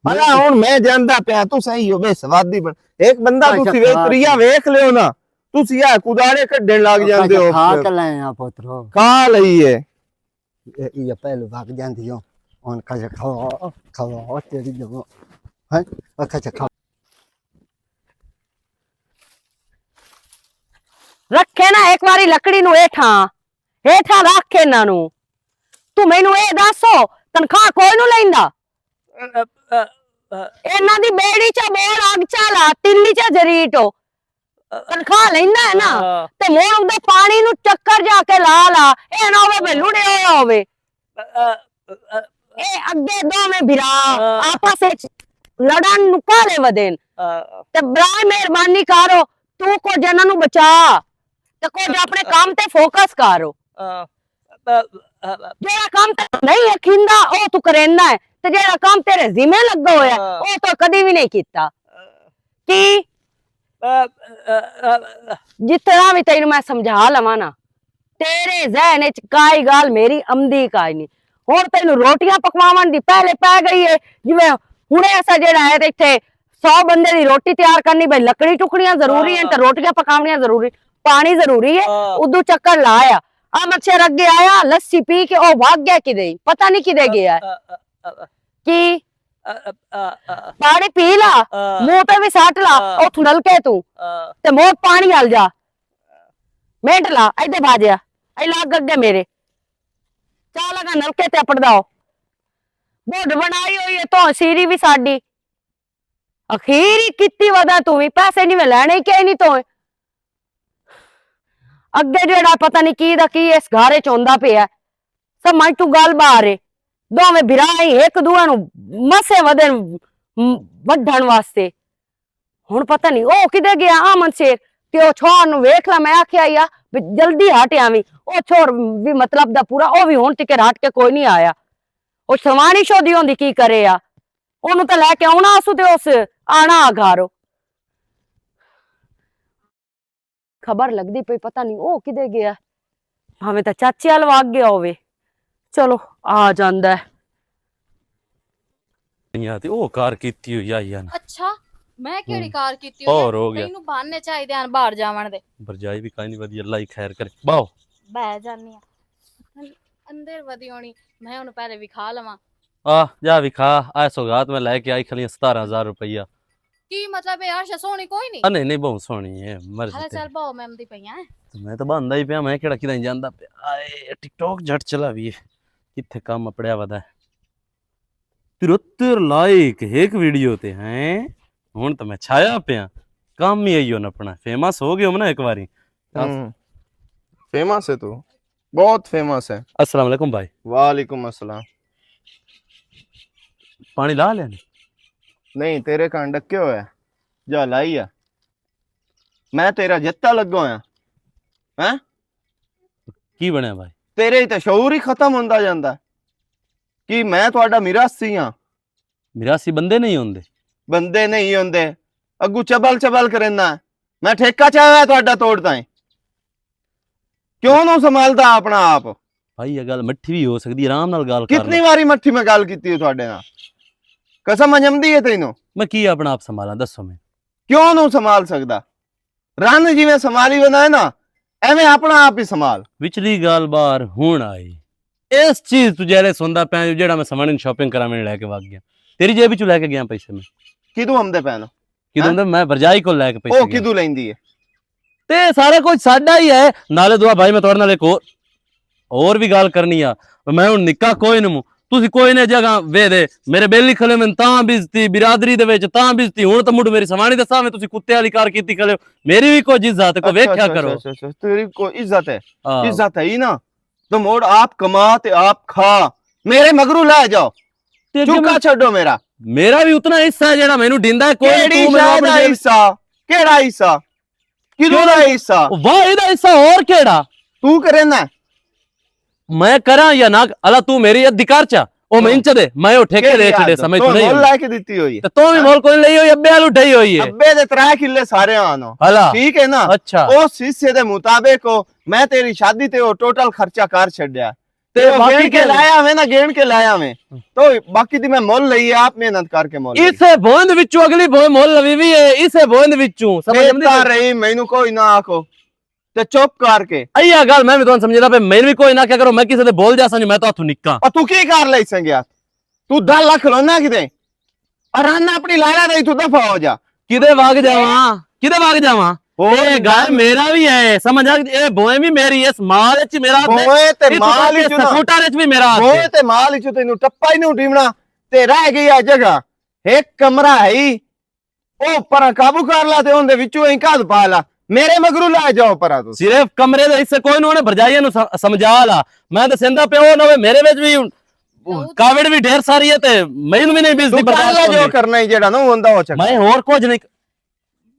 ਭਲਾ ਹੁਣ ਮੈਂ ਜਾਂਦਾ ਪਿਆ ਤੂੰ ਸਹੀ ਹੋ ਬੇ ਸਵਾਦੀ ਬਣ ਇੱਕ ਬੰਦਾ ਤੁਸੀਂ ਵੇਖਰੀਆ ਵੇਖ ਲਿਓ ਨਾ ਤੁਸੀਂ ਆ ਕੁਦਾੜੇ ਕੱਢਣ ਲੱਗ ਜਾਂਦੇ ਹੋ ਖਾ ਕੇ ਲੈ ਆ ਪੁੱਤਰੋ ਖਾ ਲਈਏ ਇਹ ਪਹਿਲੇ ਵਗ ਜਾਂਦੀ ਹੋ ਹੁਣ ਕਾ ਖਾਓ ਤੇਰੀ ਜੋ ਹੈ ਅੱਛਾ ਖਾ ਰੱਖੇ ਨਾ ਇੱਕ ਵਾਰੀ ਲੱਕੜੀ ਨੂੰ ਹੇਠਾਂ ਰੱਖ ਇਹਨਾਂ ਨੂੰ ਤੂੰ ਮੈਨੂੰ ਇਹ ਦੱਸੋ ਤਨਖਾਹ ਕੋਈ ਨੂੰ ਲੈਂਦਾ ਇਹਨਾਂ ਦੀ ਬੇੜੀ ਚ ਮੋੜ ਅੱਗ ਚਾਲਾ ਤਿੱਲੀ ਚ ਜਰੀਟੋ ਤਨਖਾਹ ਲੈਂਦਾ ਹੈ ਨਾ ਤੇ ਮੋੜ ਉਹਦੇ ਪਾਣੀ ਨੂੰ ਚੱਕਰ ਜਾ ਕੇ ਲਾ ਇਹ ਨਾ ਹੋਵੇ ਲੁੜੇ ਹੋਇਆ ਹੋਵੇ ਇਹ ਅੱਗੇ ਦੋਵੇਂ ਭਰਾ ਆਪਸ ਵਿੱਚ ਲੜਨ ਨੂੰ ਕਾਲੇ ਵਧੇਨ ਤੇ ਬਰਾਏ ਮਿਹਰਬਾਨੀ ਕਰੋ ਤੂੰ ਕੁਝ ਇਹਨਾਂ ਨੂੰ ਬਚਾ ਤੇ ਕੁਝ ਆਪਣੇ ਕੰਮ ਤੇ ਫੋਕਸ ਕਰੋ ਜਿਹੜਾ ਕੰਮ ਨਹੀਂ ਅਖਿੰਦਾ ਉਹ ਤੂੰ ਕਰੇਂਦਾ ਹੈ ਤੇ ਜਿਹੜਾ ਕੰਮ ਤੇਰੇ ਜ਼ਿੰਮੇ ਲੱਗਾ ਹੋਇਆ ਉਹ ਤਾਂ ਕਦੀ ਵੀ ਨਹੀਂ ਕੀਤਾ ਕੀ ਜਿਤਨਾ ਵੀ ਤੈਨੂੰ ਮੈਂ ਸਮਝਾ ਲਵਾਂ ਨਾ ਤੇਰੇ ਜ਼ਹਿਨ ਵਿੱਚ ਕਾਈ ਗੱਲ ਮੇਰੀ ਆਮਦੀ ਕਾਈ ਨਹੀਂ ਹੁਣ ਤੈਨੂੰ ਰੋਟੀਆਂ ਪਕਵਾਉਣ ਦੀ ਪਹਿਲੇ ਪੈ ਗਈ ਹੈ ਜਿਵੇਂ ਹੁਣੇ ਐਸਾ ਜਿਹੜਾ ਹੈ ਤੇ ਇੱਥੇ 100 ਬੰਦੇ ਦੀ ਰੋਟੀ ਤਿਆਰ ਕਰਨੀ ਬਈ ਲੱਕੜੀ ਟੁਕੜੀਆਂ ਜ਼ਰੂਰੀ ਹਨ ਤੇ ਰੋਟੀਆਂ ਪਕਾਉਣੀਆਂ ਜ਼ਰੂਰੀ ਪਾਣੀ ਜ਼ਰੂਰੀ ਹੈ ਉਦੋਂ ਚੱਕਰ ਲਾਇਆ ਅਮਰ ਸ਼ੇਰ ਅੱਗੇ ਆਇਆ ਲੱਸੀ ਪੀ ਕੇ ਉਹ ਭਾਗ ਗਿਆ ਕਿਦੇ ਪਤਾ ਨਹੀਂ ਕਿਦੇ ਗਿਆ ਕੀ ਪਾਣੀ ਪੀ ਲਾ ਮੂੰਹ ਤੇ ਵੀ ਸੱਟ ਲਾ ਉਹ ਥੁੜਲ ਕੇ ਤੂੰ ਤੇ ਮੋਟ ਪਾਣੀ ਹਲ ਜਾ ਮਿੰਟ ਲਾ ਇੱਥੇ ਭਾਜਿਆ ਇਹ ਲੱਗ ਅੱਗੇ ਮੇਰੇ ਚਾਹ ਲਗਾ ਨਲਕੇ ਤੇ ਪੜਦਾ ਬੁੱਢ ਬਣਾਈ ਹੋਈ ਹੈ ਤੋਂ ਸੀਰੀ ਵੀ ਸਾਡੀ ਅਖੀਰੀ ਕੀਤੀ ਵਦਾ ਤੂੰ ਵੀ ਪੈਸੇ ਨਹੀਂ ਲੈਣੇ ਕਿ ਨਹੀਂ ਤੋਂ ਅੱਗੇ ਜਿਹੜਾ ਪਤਾ ਨਹੀਂ ਕੀ ਦਾ ਕੀ ਇਸ ਘਾਰੇ ਚ ਹੁੰਦਾ ਪਿਆ ਸਮਝ ਤੂੰ ਗੱਲ ਬਾਹਰ ਦੋਵੇਂ ਭਰਾ ਹੀ ਇੱਕ ਦੂਏ ਨੂੰ ਮਸੇ ਵੱਢਣ ਵਾਸਤੇ ਹੁਣ ਪਤਾ ਨਹੀਂ ਉਹ ਕਿਦੇ ਗਿਆ ਆਮਨ ਸ਼ੇਰ ਤੇ ਉਹ ਛੋੜ ਨੂੰ ਵੇਖ ਲਾ ਮੈਂ ਆਖਿਆ ਆ ਵੀ ਜਲਦੀ ਹਟ ਆਵੀਂ ਉਹ ਛੋੜ ਵੀ ਮਤਲਬ ਦਾ ਪੂਰਾ ਉਹ ਵੀ ਹੁਣ ਟਿਕੇ ਹਟ ਕੇ ਕੋਈ ਨਹੀਂ ਆਇਆ ਉਹ ਸਵਾਣੀ ਸ਼ੋਦੀ ਹੁੰਦੀ ਕੀ ਕਰੇ ਆ ਉਹਨੂੰ ਤਾਂ ਲੈ ਕੇ ਆਉਣਾ ਅਸੂ ਤੇ ਉਸ ਆਣਾ ਘਰੋਂ ਖਬਰ ਲੱਗਦੀ ਪਈ ਪਤਾ ਨਹੀਂ ਉਹ ਕਿਦੇ ਗਿਆ ਭਾਵੇਂ ਤਾਂ ਚਾਚੇ ਵਾਲ ਵਗ ਗਿਆ ਹੋਵੇ ਚਲੋ ਆ ਜਾਂਦਾ ਤੇ ਉਹ ਕਾਰ ਕੀਤੀ ਹੋਈ ਆਈ ਆ ਨਾ ਅੱਛਾ ਮੈਂ ਕਿਹੜੀ ਕਾਰ ਕੀਤੀ ਹੋਰ ਹੋ ਗਿਆ ਤੈਨੂੰ ਬਹਾਨੇ ਚਾਹੀਦੇ ਹਨ ਬਾਹਰ ਜਾਵਣ ਦੇ ਬਰਜਾਈ ਵੀ ਕਾਈ ਨਹੀਂ ਵਧੀਆ ਅੱਲਾ ਹੀ ਖੈਰ ਕਰੇ ਬਾਓ ਬਹਿ ਜਾਨੀ ਆ ਅੰਦਰ ਵਧੀ ਹੋਣੀ ਮੈਂ ਉਹਨੂੰ ਪਹਿਲੇ ਵਿਖਾ ਲਵਾਂ ਆ ਜਾ ਵਿਖਾ ਆ ਸੌਗਾਤ ਮੈਂ ਲੈ ਕੇ ਆਈ ਖਲੀ 17000 ਰੁਪਇਆ ਕੀ ਮਤਲਬ ਹੈ ਆਸ਼ਾ ਸੋਹਣੀ ਕੋਈ ਨਹੀਂ ਨਹੀਂ ਨਹੀਂ ਬਹੁਤ ਸੋਹਣੀ ਹੈ ਮਰਜ਼ੀ ਹਲੇ ਤੇ ਚੱਲ ਬਾਓ ਮੈਂ ਆਮਦੀ ਪਈਆਂ ਮੈਂ ਤਾਂ ਬੰਦਾ ਹੀ ਪਿਆ ਮੈਂ ਕਿਹੜਾ ਕਿਦਾਂ ਜਾਂਦਾ ਪਿਆ ਆਏ ਟਿਕਟੌਕ ਜੱਟ ਚਲਾ ਵੀ ਕਿੱਥੇ ਕੰਮ ਅਪੜਿਆ ਵਦਾ 73 ਲਾਈਕ ਇੱਕ ਵੀਡੀਓ ਤੇ ਹੈ ਹੁਣ ਤਾਂ ਮੈਂ ਛਾਇਆ ਪਿਆ ਕੰਮ ਹੀ ਆਈਓ ਨਾ ਆਪਣਾ ਫੇਮਸ ਹੋ ਗਿਆ ਨਾ ਇੱਕ ਵਾਰੀ फेमस है तू बहुत फेमस है अस्सलाम वालेकुम भाई वालेकुम अस्सलाम पानी ला लेने नहीं तेरे कान डके हुए ਜਾ ਲਾਈ ਆ ਮੈਂ ਤੇਰਾ ਜੱਤਾ ਲੱਗੋ ਆ ਹੈ ਕੀ ਬਣਿਆ ਭਾਈ? ਤੇਰੇ ਤੇ ਸ਼ਊਰ ਹੀ ਖਤਮ ਹੁੰਦਾ ਜਾਂਦਾ ਕਿ ਮੈਂ ਤੁਹਾਡਾ ਮਿਰਾਸੀ ਆ। ਮਿਰਾਸੀ ਬੰਦੇ ਨਹੀਂ ਹੁੰਦੇ। ਬੰਦੇ ਨਹੀਂ ਹੁੰਦੇ ਅੱਗੂ ਚਬਲ ਚਬਲ ਕਰਨਾ ਮੈਂ ਠੇਕਾ ਚਾਹਿਆ ਤੁਹਾਡਾ ਤੋੜਦਾ ਹੈ ਕਿਉਂ ਨੂੰ ਸੰਭਾਲਦਾ ਆਪਣਾ ਆਪ। ਭਾਈ ਇਹ ਗੱਲ ਮਿੱਠੀ ਵੀ ਹੋ ਸਕਦੀ, ਆਰਾਮ ਨਾਲ ਗੱਲ ਕਰ ਕਿੰਨੀ ਵਾਰੀ ਮੱਠੀ ਮੈਂ ਗੱਲ ਕੀਤੀ ਤੁਹਾਡੇ ਨਾਲ ਕਸਮ ਅਜਮਦੀ ਹੈ ਤੈਨੂੰ। ਮੈਂ ਕੀ ਆਪਣਾ ਆਪ ਸੰਭਾਲਾਂ ਦੱਸੋ ਮੈਨੂੰ। ਕਿਉਂ ਨੂੰ ਸੰਭਾਲ ਸਕਦਾ ਰਨ ਜਿਵੇਂ ਸੰਭਾਲੀ ਬੰਦਾ ਹੈ ਨਾ ਐਵੇਂ ਆਪਣਾ ਆਪ ਹੀ ਸੰਭਾਲ। ਵਿਚਲੀ ਗੱਲ ਬਾਹਰ ਹੁਣ ਆਈ ਇਸ ਚੀਜ਼ ਤੂੰ ਜਿਹੜੇ ਸੁਣਦਾ ਪਿਆ ਜਿਹੜਾ ਮੈਂ ਸਮਾਨ ਸ਼ਾਪਿੰਗ ਕਰਾਉਣ ਲੈ ਕੇ ਵਗ ਗਿਆ ਤੇਰੀ ਜੇਬ ਵਿੱਚੋਂ ਲੈ ਕੇ ਗਿਆ ਪੈਸੇ ਮੈਂ। ਕਿਦੋਂ ਆਉਂਦੇ ਪੈਨ ਕਿਦੋਂ ਦੇ ਮੈਂ ਵਰਜਾਈ ਕੋਲ ਲੈ ਕੇ ਪੈਸੇ ਉਹ ਕਿਦੋਂ ਲੈਂਦੀ ਹੈ ਤੇ ਸਾਰਾ ਕੁਝ ਸਾਡਾ ਹੀ ਹੈ। ਨਾਲੇ ਦੁਆ ਭਾਈ ਮੈਂ ਤੁਹਾਡੇ ਨਾਲ ਇੱਕ ਹੋਰ ਵੀ ਗੱਲ ਕਰਨੀ ਆ। ਮੈਂ ਹੁਣ ਨਿੱਕਾ ਕੋਈ ਨੂੰ ਤੁਸੀਂ ਕੋਈ ਨੇ ਜਗ੍ਹਾ ਵੇ ਦੇ ਮੇਰੇ ਬੇਲੀ ਖਲੇ ਮੈਂ ਤਾਂ ਬਿਜ਼ਤੀ ਬਿਰਾਦਰੀ ਦੇ ਵਿੱਚ ਤਾਂ ਬਿਜ਼ਤੀ ਹੁਣ ਤਾਂ ਮੁੱਢ ਮੇਰੀ ਸਮਾਣੀ ਦੇ ਸਾਹਮਣੇ ਤੁਸੀਂ ਕੁੱਤੇ ਵਾਲੀ ਕਾਰ ਕੀਤੀ ਖਲੇ ਮੇਰੀ ਵੀ ਕੋਈ ਇੱਜ਼ਤ ਕੋ ਵੇਖਿਆ ਕਰੋ। तेरी को इज्जत है हाँ। इज्जत है ही ना तो मोड़ आप कमा ते आप खा मेरे मगरू ले जाओ ਤੇ ਅੱਗੇ चुका छोड़ो मेरा ਮੇਰਾ ਵੀ ਉਤਨਾ ਹਿੱਸਾ ਹੈ ਜਿਹੜਾ ਮੈਨੂੰ ਦਿੰਦਾ ਹੈ। ਕੋਈ केड़ी ਤੂੰ ਮੈਨੂੰ शायद ਆਪਣੀ ਜੇਬ- हिस्सा केड़ा हिस्सा किदों दा हिस्सा ਉਹ ਵਾਹ ਇਹਦਾ ਹਿੱਸਾ ਹੋਰ ਕਿਹੜਾ तू करे ना ਮੈਂ ਕਰਾਂ ਜਾਂ ਨਾ ਅਲਾ ਤੂੰ ਮੇਰੀ ਅਧਿਕਾਰ ਚ ਉਹ ਮੈਂ ਇੰਚ ਦੇ ਮੈਂ ਉਹ ਠੇਕੇ ਦੇ ਛੜੇ ਸਮਝ तो ਨਹੀਂ मोल लाके दी हुई है ਤੇ ਤੂੰ ਵੀ ਮੋਲ ਕੋਈ ਲਈ ਹੋਈ ਅੱਬੇ ਵਾਲ ਉਠਾਈ ਹੋਈ ਹੈ अब्बे दे 3 किले सारे आनो ਹਲਾ ठीक है ना ਅੱਛਾ उस हिस्से दे मुताबिक मैं तेरी शादी ते टोटल खर्चा कर छड़या ਤੇ ते ਬਾਕੀ गेण के लाया मैं ना गेण के लाया मैं तो बाकी दी मैं मोल लई है आप मेहनत करके मोल ਇਸੇ ਬੋਂਦ ਵਿੱਚੋਂ ਅਗਲੀ ਬੋਏ ਮੁੱਲ ਲਵੀ ਵੀ ਹੈ ਇਸੇ ਬੋਂਦ ਵਿੱਚੋਂ ਸਮਝ समझ रही मैनू कोई ना आखो ते चुप करके ਅਈਆ ਗੱਲ ਮੈਂ ਵੀ ਤੁਹਾਨੂੰ ਸਮਝਦਾ ਪਏ ਮੈਨੂੰ ਵੀ ਕੋਈ ਨਾ ਕਿਆ ਕਰੋ ਮੈਂ ਕਿਸੇ ਦੇ ਬੋਲ ਜਾ ਸਮਝ ਮੈਂ ਤਾਂ ਹੱਥੋਂ ਨਿੱਕਾ और तू की कर ले संगया तू 10 लाख लोना किते और अन्ना अपनी लाला दे तू दफा हो जा ਕਿਦੇ ਵਗ ਜਾਵਾਂ ਕਿਦੇ ਵਗ ਜਾਵਾਂ ਇਹ ਗੱਲ ਮੇਰਾ ਵੀ ਹੈ ਸਮਝ ਆ ਇਹ ਬੋਏ ਵੀ ਮੇਰੀ ਇਸ ਮਾਲ ਵਿੱਚ ਮੇਰਾ ਹੱਥ ਹੈ। बोए ते ਇਹ माल ही चुना ਸਕੂਟਰ ਵਿੱਚ ਵੀ ਮੇਰਾ ਹੱਥ बोए ਹੈ। ते माल ही चु तेनू टप्पा ही नहीं उठीवना ते रह गई है जगह एक कमरा है ही ओ पर काबू कर ला ते ओंदे विचों ही काद पा ला मेरे मगरू ला जाओ परा तू ਸਿਰਫ ਕਮਰੇ ਦੇ ਹਿੱਸੇ ਕੋਈ ਨੂੰ ਉਹਨੇ ਭਰਜਾਈਆਂ ਨੂੰ ਸਮਝਾ ਲਾ ਮੈਂ ਤਾਂ ਸਿੰਦਾ ਪਿਓ ਨਾ ਹੋਵੇ ਮੇਰੇ ਵਿੱਚ ਵੀ ਕਾਵੜ ਵੀ ਢੇਰ ਸਾਰੀ ਹੈ ਤੇ ਮੈਨੂੰ ਵੀ ਨਹੀਂ ਬਿਜਲੀ तू कर ला ਬਰਦਾਸ਼ਤ जो ਹੁੰਦੀ करना ही जेड़ा ना होंदा हो चक ਮੈਂ ਹੋਰ ਕੁਝ ਨਹੀਂ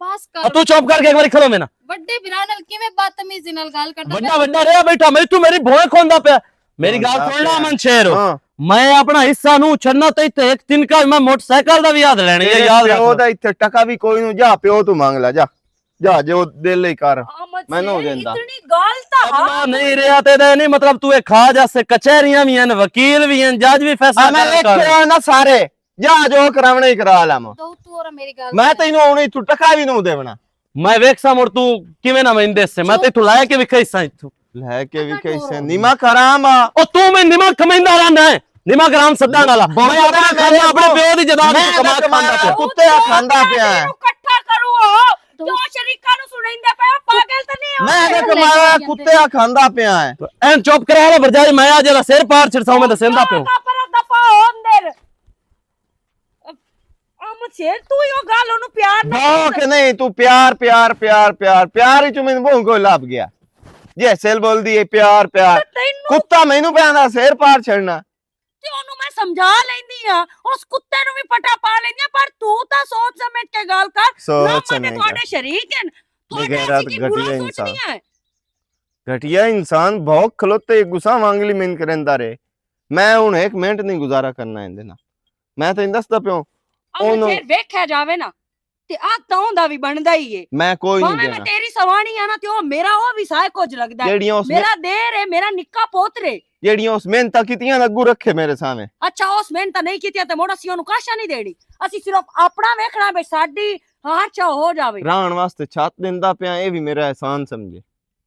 ਬਸ ਆ ਕਰ ਤੂੰ ਚੁੱਪ ਕਰਕੇ ਇੱਕ ਵਾਰੀ ਖਲੋ ਮੈਨਾਂ ਵੱਡੇ ਵੀਰਾਂ ਨਾਲ ਕਿਵੇਂ ਬਦਤਮੀਜ਼ੀ ਨਾਲ ਗੱਲ ਕਰਦਾ ਵੱਡਾ ਵੱਡਾ ਰਿਹਾ ਬੈਠਾ ਮੈਂ ਤੂੰ ਮੇਰੀ ਭੋਏ ਖੋਂਦਾ ਪਿਆ ਮੇਰੀ ਗੱਲ ਸੁਣ ਲੈ ਮਨ ਸ਼ੇਰ हां ਮੈਂ ਆਪਣਾ ਹਿੱਸਾ ਨੂੰ ਛੱਡਣਾ ਤੇ ਇੱਥੇ ਇੱਕ ਤਿੰਨਕਾ ਮੈਂ ਮੋਟਰਸਾਈਕਲ ਦਾ ਵੀ ਯਾਦ ਲੈਣੀ ਹੈ ਯਾਦ ਰੱਖ ਉਹਦਾ ਇੱਥੇ ਟਕਾ ਵੀ ਕੋਈ ਨੂੰ ਜਾ ਪਿਓ ਤੂੰ ਮੰਗ ਲੈ ਜਾ ਜਾ ਜੋ ਦਿਲ ਹੀ ਕਰ ਮੈਨੂੰ ਹੋ ਜਾਂਦਾ ਇਤਨੀ ਗੱਲ ਤਾਂ ਅੱਲਾ ਨਹੀਂ ਰਿਹਾ ਤੇ ਨਹੀਂ ਮਤਲਬ ਤੂੰ ਇਹ ਖਾ ਜਾਸੇ ਕਚਹਿਰੀਆਂ ਵੀ ਹਨ ਵਕੀਲ ਵੀ ਹਨ ਜੱਜ ਵੀ ਫੈਸਲਾ ਮੈਂ ਕਰ ਵੇਖਿਆ ਨਾ ਸਾਰੇ ਜਾ ਜੋ ਕਰਾਵਣਾ ਹੀ ਕਰਾ ਲਾਵਾਂ ਦੋ ਤੂੰ ਔਰ ਮੇਰੀ ਗੱਲ ਮੈਂ ਤੈਨੂੰ ਆਉਣੀ ਤੂੰ ਟਕਾ ਵੀ ਨੂੰ ਦੇਵਣਾ ਮੈਂ ਵੇਖਸਾਂ ਮੁੜ ਤੂੰ ਕਿਵੇਂ ਨਾ ਮੈਂਦੇ ਸੇ ਮੈਂ ਤੇ ਤੂੰ ਲਾਇਆ ਕਿ ਵਿਖਾਈ ਸਾਂ ਇੱਥੋਂ ਲੈ ਕੇ ਵੀ ਕੈਸੇ ਨੀਮਾ ਕਰਾਮਾ ਉਹ ਤੂੰ ਮੈਂ ਨਿਮਾ ਖਮੈਂਦਾ ਰਹਿੰਦਾ ਹੈ ਨਿਮਾ ਗ੍ਰਾਮ ਸੱਦਾਂ ਵਾਲਾ ਮੈਂ ਆਪਣਾ ਖਾਣਾ ਆਪਣੇ ਪਿਓ ਦੀ ਜਦਾਦ ਮੈਂ ਕਮਾ ਖਾਂਦਾ ਪਿਆ ਕੁੱਤੇ ਖਾਂਦਾ ਪਿਆ ਇਕੱਠਾ ਕਰੂ ਉਹ ਜੋ ਸ਼ਰੀਕਾਂ ਨੂੰ ਸੁਣਾਈਂਦਾ ਪਿਆ ਪਾਗਲ ਤਾਂ ਨਹੀਂ ਮੈਂ ਤੇ ਕਮਾਇਆ ਕੁੱਤੇ ਖਾਂਦਾ ਪਿਆ ਹੈ ਐਨ ਚੁੱਪ ਕਰਾ ਲੈ ਵਰਜਾਈ ਮੈਂ ਆ ਜਿਹੜਾ ਸਿਰ ਪਾਰ ਛੜਸਾਉ ਮੈਂ ਦੱਸਦਾ ਪਿਓ ਪਰ ਦਫਾ ਹੋ ਅੰਦਰ ਅਮਤ ਸ਼ੇਰ ਤੂੰ ਇਹ ਗੱਲ ਉਹਨੂੰ ਪਿਆਰ ਬਹੁ ਕਿ ਨਹੀਂ ਤੂੰ ਪਿਆਰ ਪਿਆਰ ਪਿਆਰ ਪਿਆਰ ਪਿਆਰ ਹੀ ਚ ਮੈਨੂੰ ਬਹੁ ਕੋਈ ਲੱਭ ਗਿਆ ਜੇ ਸੇਲ ਬੋਲਦੀ ਹੈ ਪਿਆਰ ਪਿਆਰ ਤੈਨੂੰ ਕੁੱਤਾ ਮੈਨੂੰ ਪੈਂਦਾ ਸਿਰ ਪਾਰ ਛੱਡਣਾ ਤੇ ਉਹਨੂੰ ਮੈਂ ਸਮਝਾ ਲੈਂਦੀ ਆ ਉਸ ਕੁੱਤੇ ਨੂੰ ਵੀ ਪਟਾ ਪਾ ਲੈਂਦੀ ਆ ਪਰ ਤੂੰ ਤਾਂ ਸੋਚ ਸਮਝ ਕੇ ਗੱਲ ਕਰ ਸੋਚ ਨਾ ਸਮਝ ਮੈਂ ਕੇ। ਤੁਹਾਡੇ ਸ਼ਰੀਕ ਹਨ ਤੁਹਾਡੇ ਬਗੈਰਤ ਅਸੀਂ ਕੀ ਬੁਰਾ ਘਟੀਆ ਸੋਚਣੀ ਇਨਸਾਨ। ਹੈ घटिया इंसान बहुत खलोते गुस्सा मांगली मिन करंदा रे मैं हुन एक मिनट नहीं गुजारा करना इंदे ना मैं तो दसदा पियो ਅਮਨ ਉਹਨੂੰ- ਸ਼ੇਰ ਵੇਖਿਆ ਜਾਵੇ ਨਾ ਤੇ ਆ ਤਾਂ ਉਹਦਾ ਵੀ ਬਣਦਾ ਹੀ ਏ मैं कोई नहीं ਭਾਵੇਂ ਮੈਂ देना ਤੇਰੀ ਸਵਾਣੀ ਆ ਨਾ ਤੇ ਉਹ ਮੇਰਾ ਉਹ ਵੀ ਸਾਇ ਕੁਝ ਲੱਗਦਾ ਹੈ जेड़ियां उस ਮੇਰਾ ਦੇਰ ਹੈ ਮੇਰਾ ਨਿੱਕਾ ਪੋਤਰੇ जेड़ियां उस मेहनत कीतियां अगू रखे मेरे सामने ਅੱਛਾ ਉਸ ਮਿਹਨਤ ਨਹੀਂ ਕੀਤੀ ਤੇ ਮੋੜਾ ਸੀ ਉਹਨੂੰ ਕਾਸ਼ਾ ਨਹੀਂ ਦੇਣੀ ਅਸੀਂ ਸਿਰਫ ਆਪਣਾ ਵੇਖਣਾ ਵੀ ਸਾਡੀ ਹਾਰਚਾ ਹੋ ਜਾਵੇ राण वास्ते छात देंदा पिया ए भी मेरा एहसान समझे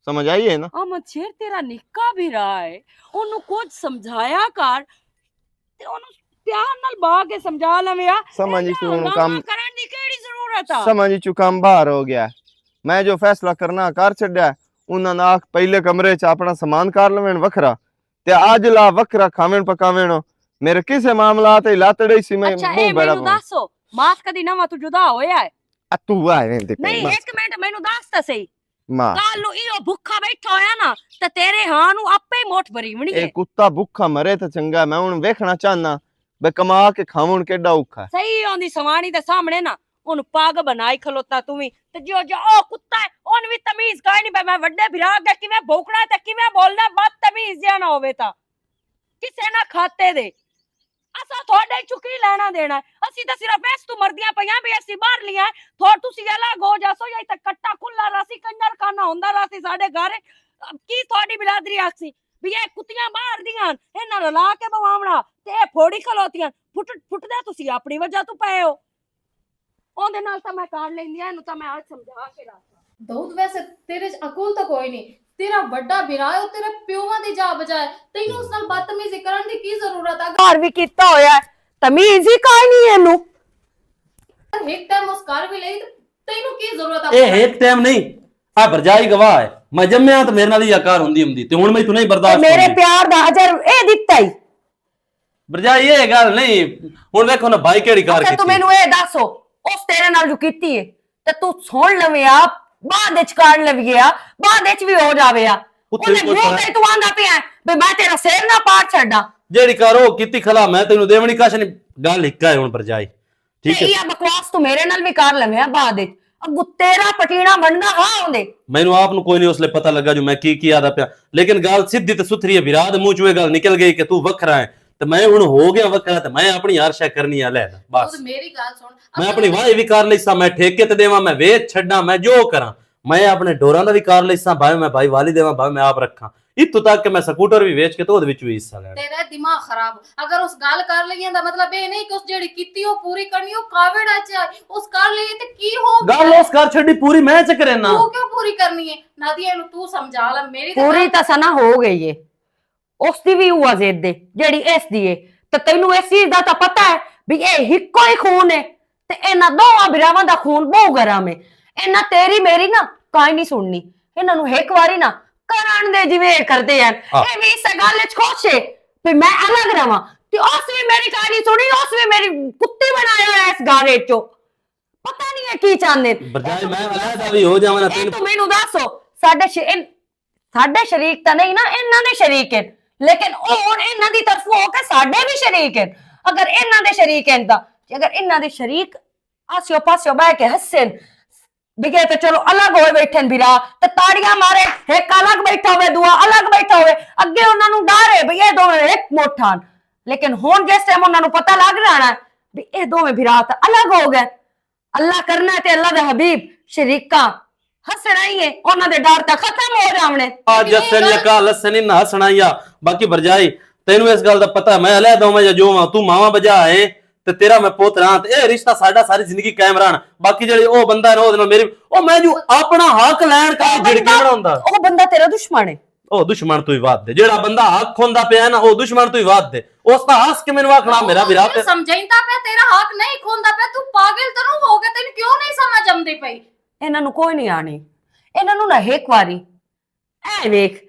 समझ आई है ना ਅਮਨ ਸ਼ੇਰ ਤੇਰਾ ਨਿੱਕਾ ਵੀ ਰਹਾ ਹੈ ਉਹਨੂੰ ਕੁਝ ਸਮਝਾਇਆ ਕਰ ਤੇ ਉਹਨੂੰ ਪਿਆਰ ਨਾਲ ਬਾਹ ਕੇ ਸਮਝਾ ਲਵੇਂ ਆ समझ ਇਹਨਾਂ चु हुन ਹੰਗਾਮਾ काम ਕਰਨ ਦੀ ਕਿਹੜੀ ਜ਼ਰੂਰਤ ਆ समझ चु काम बाहर हो गया मैं जो फैसला करना कर छड्या उन्हां ना पहले कमरे च अपना सामान कर लवेन वखरा ते आज ला वखरा खावेन पकावेन मेरे किसे मामलात है लातड़े सी मैं ਅੱਛਾ मुंह ਇਹ बड़ा ਮੈਨੂੰ ਦੱਸੋ ਮਾਸ ਕਦੀ ਨਵਾਂ ਤੂੰ ਜੁਦਾ ਹੋਇਆ ਹੈ तू आए दे ਨਹੀਂ ਇੱਕ ਮਿੰਟ ਮੈਨੂੰ ਦੱਸ ਤਾਂ ਸਹੀ मां ਕੱਲ ਨੂੰ ਇਹੋ ਭੁੱਖਾ ਬੈਠਾ ਹੋਇਆ ਨਾ ਤੇ ਤੇਰੇ ਹਾਂ ਨੂੰ ਆਪੇ ਹੀ ਮੋਠ ਭਰੀ ਵਣੀ ਇਹ ਕੁੱਤਾ ਭੁੱਖਾ ਮਰੇ ਤਾਂ ਚੰਗਾ ਮੈਂ ਹੁਣ ਵੇਖਣਾ ਚਾਹਨਾ ਬੇ ਕਮਾ ਕੇ ਖਾਵਣ ਕਿੱਡਾ ਔਖਾ ਸਹੀ ਆਉਂਦੀ ਸਵਾਣੀ ਦੇ ਸਾਹਮਣੇ ਨਾ ਉਹਨੂੰ ਪਾਗ ਬਣਾਈ ਖਲੋਤਾ ਤੂੰ ਵੀ ਤੇ ਜੋ ਜੋ ਉਹ ਕੁੱਤਾ ਹੈ ਉਹਨ ਵੀ ਤਮੀਜ਼ ਕਾਇ ਨਹੀਂ ਮੈਂ ਵੱਡੇ ਭਰਾ ਅੱਗੇ ਕਿਵੇਂ ਭੌਂਕਣਾ ਤੇ ਕਿਵੇਂ ਬੋਲਣਾ ਬਦਤਮੀਜ਼ ਜਿਹਾ ਨਾ ਹੋਵੇ ਤਾਂ ਕਿਸੇ ਨਾ ਖਾਤੇ ਦੇ ਅਸਾਂ ਤੁਹਾਡੇ ਚੁੱਕੀ ਲੈਣਾ ਦੇਣਾ ਅਸੀਂ ਤਾਂ ਸਿਰਫ ਇਸ ਤੋਂ ਮਰਦੀਆਂ ਪਈਆਂ ਵੀ ਅਸੀਂ ਬਾਹਰ ਲਿਆ ਥੋੜ ਤੁਸੀਂ ਅਲੱਗ ਹੋ ਜਾਸੋ ਜਾਂ ਤਾਂ ਕੱਟਾ ਖੁੱਲਾ ਰਾਸੀ ਕੰਜਰ ਖਾਨਾ ਹੁੰਦਾ ਰਾਸੀ ਸਾਡੇ ਘਰ ਕੀ ਤੁਹਾਡੀ ਬਿਰਾਦਰੀ ਆਖਸੀ ਵੀ ਇਹ ਕੁੱਤੀਆਂ ਬਾਹਰ ਦੀਆਂ ਇਹਨਾਂ ਨੂੰ ਲਾ ਕੇ ਬਵਾਵਣਾ ਤੇ ਇਹ ਫੋੜੀ ਖਲੋਤੀਆਂ ਫੁੱਟਦੇ ਤੁਸੀਂ ਆਪਣੀ ਵਜ੍ਹਾ ਤੋਂ ਪਏ ਹੋ ਉਹਦੇ ਨਾਲ ਤਾਂ ਮੈਂ ਕਾਢ ਲੈਂਦੀ ਆ ਇਹਨੂੰ ਤਾਂ ਮੈਂ ਅੱਜ ਸਮਝਾ ਕੇ ਰੱਖਾਂ ਦਾਊਦ ਵੈਸੇ ਤੇਰੇ ਚ ਅਕਲ ਤਾਂ ਕੋਈ ਨਹੀਂ ਤੇਰਾ ਵੱਡਾ ਵੀਰਾ ਹੈ ਉਹ ਤੇਰੇ ਪਿਓਾਂ ਦੀ ਜਾ ਬਜਾਏ ਤੈਨੂੰ ਉਸ ਨਾਲ ਬਦਤਮੀਜ਼ੀ ਕਰਨ ਦੀ ਕੀ ਜ਼ਰੂਰਤ ਹੈ ਘਰ ਵੀ ਕੀਤਾ ਹੋਇਆ ਤਮੀਜ਼ ਹੀ ਕਾਇ ਨਹੀਂ ਇਹਨੂੰ ਅਗਰ ਇੱਕ ਟਾਈਮ ਉਸ ਘਰ ਵੀ ਲਈ ਤੈਨੂੰ ਕੀ ਜ਼ਰੂਰਤ ਇਹ ਇੱਕ ਟਾਈਮ ਨਹੀਂ ਆ ਭਰਜਾਈ ਗਵਾਹ ਹੈ ਮੈਂ ਜੰਮਿਆ ਤੇ ਮੇਰੇ ਨਾਲ ਹੀ ਆਕਾਰ ਹੁੰਦੀ ਤੇ ਹੁਣ ਮੈਂ ਤੂੰ ਨਹੀਂ ਬਰਦਾਸ਼ਤ ਮੇਰੇ ਪਿਆਰ ਦਾ ਅਜਰ ਇਹ ਦਿੱਤਾ ਹੀ ਭਰਜਾਈ ਇਹ ਗੱਲ ਨਹੀਂ ਹੁਣ ਵੇਖੋ ਨਾ ਭਾਈ ਕਿਹੜੀ ਕਾਰ ਤੇ ਤੂੰ ਕੀਤੀ ਮੈਨੂੰ ਇਹ ਦੱਸੋ ਉਸ ਤੇਰੇ ਨਾਲ ਜੋ ਕੀਤੀ ਹੈ ਤੇ ਤੂੰ ਸੁਣ ਲਵਿਆ ਬਾਅਦ ਵਿੱਚ ਕਾਢ ਲਵਿਆ ਬਾਅਦ ਵਿੱਚ ਵੀ ਹੋ ਜਾਵੇਆ ਉਹਨੇ ਮੂੰਹ ਤੇ ਤੂੰ ਆਂਦਾ ਪਿਆ ਵੀ ਮੈਂ ਤੇਰਾ ਸਿਰ ਨਾ ਪਾੜ ਛੱਡਾਂ ਜਿਹੜੀ ਕਾਰ ਉਹ ਕੀਤੀ ਖਲਾ ਮੈਂ ਤੈਨੂੰ ਦੇਵਣੀ ਕਾਸ਼ ਨਹੀਂ ਗੱਲ ਇੱਕਾ ਹੈ ਹੁਣ ਭਰਜਾਈ ਠੀਕ ਤੇ ਹੈ ਇਹ ਬਕਵਾਸ ਤੂੰ ਮੇਰੇ ਨਾਲ ਵੀ ਕਰ ਲਵਿਆ ਬਾਅਦ ਵਿੱਚ ਅੱਗੂ ਤੇਰਾ ਪਟੀਣਾ ਬਣਨਾ ਹਾਂ ਹੁੰਦੇ ਮੈਨੂੰ ਆਪ ਨੂੰ ਕੋਈ ਨਹੀਂ ਉਸਲੇ ਪਤਾ ਲੱਗਾ ਜੋ ਮੈਂ ਕੀ ਆਦਾ ਪਿਆ ਲੇਕਿਨ ਗੱਲ ਸਿੱਧੀ ਤੇ ਸੁਥਰੀ ਹੈ ਵਿਰਾਹ ਦੇ ਮੂੰਹ ਚੋਂ ਇਹ ਗੱਲ ਨਿਕਲ ਗਈ ਕਿ ਤੂੰ ਵੱਖਰਾ ਹੈ ਤੇ ਮੈਂ ਹੁਣ ਹੋ ਗਿਆ ਵੱਖਰਾ ਤੇ ਮੈਂ ਆਪਣੀ ਆਰਸ਼ਾ ਕਰਨੀ ਆ ਲੈ ਬਸ ਮੇਰੀ ਗੱਲ ਸੁਣ ਮੈਂ ਆਪਣੀ ਵਾਹ ਵੀ ਕਰ ਲਈਸਾਂ ਮੈਂ ਠੇਕੇ ਤੇ ਦੇਵਾਂ ਮੈਂ ਵੇਚ ਛੱਡਾਂ ਮੈਂ ਜੋ ਕਰਾਂ ਮੈਂ ਆਪਣੇ ਡੋਰਾਂ ਦਾ ਵੀ ਕਰ ਲਈਸਾਂ ਭਾਵੇਂ ਮੈਂ ਭਾਈ ਵਾਲੀ ਦੇਵਾਂ ਭਾਵੇਂ ਮੈਂ ਆਪ ਰੱਖਾਂ ਇੱਥੋਂ ਤੱਕ ਕਿ ਮੈਂ ਸਕੂਟਰ ਵੀ ਵੇਚ ਕੇ ਤੇ ਉਹਦੇ ਵਿੱਚ ਵੀ ਹਿੱਸਾ ਲੈਣਾ ਤੇਰਾ ਦਿਮਾਗ ਖਰਾਬ ਅਗਰ ਉਸ ਗੱਲ ਕਰ ਲਈਏ ਦਾ ਮਤਲਬ ਇਹ ਨਹੀਂ ਕਿ ਉਸ ਜਿਹੜੀ ਕੀਤੀ ਉਹ ਪੂਰੀ ਕਰਨੀ ਉਹ ਕਾਵੜ ਚ ਉਸ ਕਰ ਲਈਏ ਤੇ ਕੀ ਹੋ ਗੱਲ ਉਸ ਕਰ ਛੱਡੀ ਪੂਰੀ ਮੈਂ ਚੱਕਰੇ ਨਾ ਤੂੰ ਕਿਉਂ ਪੂਰੀ ਕਰਨੀ ਹੈ ਨਾਦੀਆ ਨੂੰ ਤੂੰ ਸਮਝਾ ਲੈ ਮੇਰੀ ਪੂਰੀ ਤਾਂ ਸਨਾ ਹੋ ਗਈ ਏ ਉਸ ਦੀ ਵੀ ਹੁਆ ਜ਼ਿੱਦ ਦੇ ਜਿਹੜੀ ਇਸ ਦੀ ਏ ਤੇ ਤੈਨੂੰ ਇਸ ਚੀਜ਼ ਦਾ ਤਾਂ ਪਤਾ ਹੈ ਵੀ ਇਹ ਇੱਕੋ ਹੀ ਖੂਨ ਹੈ ਤੇ ਇਹਨਾਂ ਦੋਵਾਂ ਭਰਾਵਾਂ ਦਾ ਖੂਨ ਬਹੁਤ ਗਰਮ ਹੈ ਇਹਨਾਂ ਤੇਰੀ ਮੇਰੀ ਨਾ ਕਾਈ ਨਹੀਂ ਸੁਣਨੀ ਇਹਨਾਂ ਨੂੰ ਇੱਕ ਵਾਰੀ ਨਾ ਕਰਨ ਦੇ ਜਿਵੇਂ ਕਰਦੇ ਆ ਇਹ ਵੀ ਇਸ ਗੱਲ ਵਿੱਚ ਖੁਸ਼ ਹੈ ਵੀ ਮੈਂ ਅਲੱਗ ਰਵਾਂ ਤੇ ਉਸ ਵੀ ਮੇਰੀ ਕਹਾਣੀ ਸੁਣੀ ਉਸ ਵੀ ਮੇਰੀ ਕੁੱਤੀ ਬਣਾਇਆ ਹੋਇਆ ਇਸ ਗਾਰੇ ਚੋਂ ਪਤਾ ਨਹੀਂ ਹੈ ਕੀ ਚਾਹੁੰਦੇ ਬਜਾਏ ਮੈਂ ਅਲੱਗ ਵੀ ਹੋ ਜਾਵਾਂ ਨਾ ਤੂੰ ਮੈਨੂੰ ਦੱਸੋ ਸਾਡੇ ਸ਼ਰੀਕ ਤਾਂ ਨਹੀਂ ਨਾ ਇਹਨਾਂ ਦੇ ਸ਼ਰੀਕ ਹਨ ਲੇਕਿਨ ਉਹ ਹੁਣ ਇਹਨਾਂ ਦੀ ਤਰਫੋਂ ਹੋ ਕੇ ਸਾਡੇ ਵੀ ਸ਼ਰੀਕ ਹਨ ਅਗਰ ਇਹਨਾਂ ਦੇ ਸ਼ਰੀਕ ਹਨ ਤਾਂ ਅਗਰ ਇਹਨਾਂ ਦੇ ਸ਼ਰੀਕ ਆਸਿਓ ਪਾਸਿਓ ਬਹਿ ਕੇ ਹੱਸਣ ਬਿਗੇ ਤੇ ਚਲੋ ਅਲੱਗ ਹੋਏ ਬੈਠੇ ਨੇ ਵੀਰਾ ਤੇ ਤਾੜੀਆਂ ਮਾਰੇ ਇੱਕ ਅਲੱਗ ਬੈਠਾ ਹੋਵੇ ਦੂਆ ਅਲੱਗ ਬੈਠਾ ਹੋਵੇ ਅੱਗੇ ਉਹਨਾਂ ਨੂੰ ਡਰ ਹੈ ਵੀ ਇਹ ਦੋਵੇਂ ਇੱਕ ਮੋਠਾਂ ਲੇਕਿਨ ਹੁਣ ਜਿਸ ਟਾਈਮ ਉਹਨਾਂ ਨੂੰ ਪਤਾ ਲੱਗ ਜਾਣਾ ਵੀ ਇਹ ਦੋਵੇਂ ਵੀਰਾ ਤਾਂ ਅਲੱਗ ਹੋ ਗਏ ਅੱਲਾ ਕਰਨਾ ਤੇ ਅੱਲਾ ਦੇ ਹਬੀਬ ਸ਼ਰੀਕਾਂ ਹੱਸਣਾ ਹੀ ਹੈ ਉਹਨਾਂ ਦੇ ਡਰ ਤਾਂ ਖਤਮ ਹੋ ਜਾਵਣੇ ਅੱਜ ਅਸਲ ਕਾ ਲਸਨ ਨਾ ਹਸਣਾਇਆ ਬਾਕੀ ਭਰਜਾਈ ਤੈਨੂੰ ਇਸ ਗੱਲ ਦਾ ਪਤਾ ਮੈਂ ਲੈ ਦਵਾਂ ਜਾਂ ਜੋ ਤੂੰ ਮਾਵਾ ਬਜਾ ਹੈ ਤੇ ਤੇਰਾ ਮੈਂ ਪੁੱਤ ਰਾਂ ਤੇ ਇਹ ਰਿਸ਼ਤਾ ਸਾਡਾ ਸਾਰੀ ਜ਼ਿੰਦਗੀ ਕਾਇਮ ਰਹਿਣ ਬਾਕੀ ਜਿਹੜੇ ਉਹ ਬੰਦਾ ਹੈ ਉਹਦੇ ਨਾਲ ਮੇਰੀ ਉਹ ਮੈਂ ਜੋ ਆਪਣਾ ਹੱਕ ਲੈਣ ਕਾ ਜਿੜਕੇ ਬਣਾਉਂਦਾ ਉਹ ਬੰਦਾ ਤੇਰਾ ਦੁਸ਼ਮਣ ਹੈ ਉਹ ਦੁਸ਼ਮਣ ਤੋਂ ਹੀ ਵੱਧ ਦੇ ਜਿਹੜਾ ਬੰਦਾ ਹੱਕ ਹੁੰਦਾ ਪਿਆ ਨਾ ਉਹ ਦੁਸ਼ਮਣ ਤੋਂ ਹੀ ਵੱਧ ਦੇ ਉਸ ਦਾ ਹੱਸ ਕੇ ਮੈਨੂੰ ਆਖਣਾ ਮੇਰਾ ਵੀਰਾ ਤੇ ਸਮਝਾਈਂਦਾ ਪਿਆ ਤੇਰਾ ਹੱਕ ਨਹੀਂ ਖੋਂਦਾ ਪਿਆ ਤੂੰ ਪਾਗਲ ਤੈਨੂੰ ਹੋ ਗਿਆ ਤੈਨੂੰ ਕਿਉਂ ਨਹੀਂ ਸਮਝ ਆਉਂਦੀ ਪਈ ਇਹਨਾਂ ਨੂੰ ਕੋਈ ਨਹੀਂ ਆਣੀ ਇਹਨਾਂ ਨੂੰ ਨਾ ਇੱਕ ਵਾਰੀ ਐ ਵੇਖ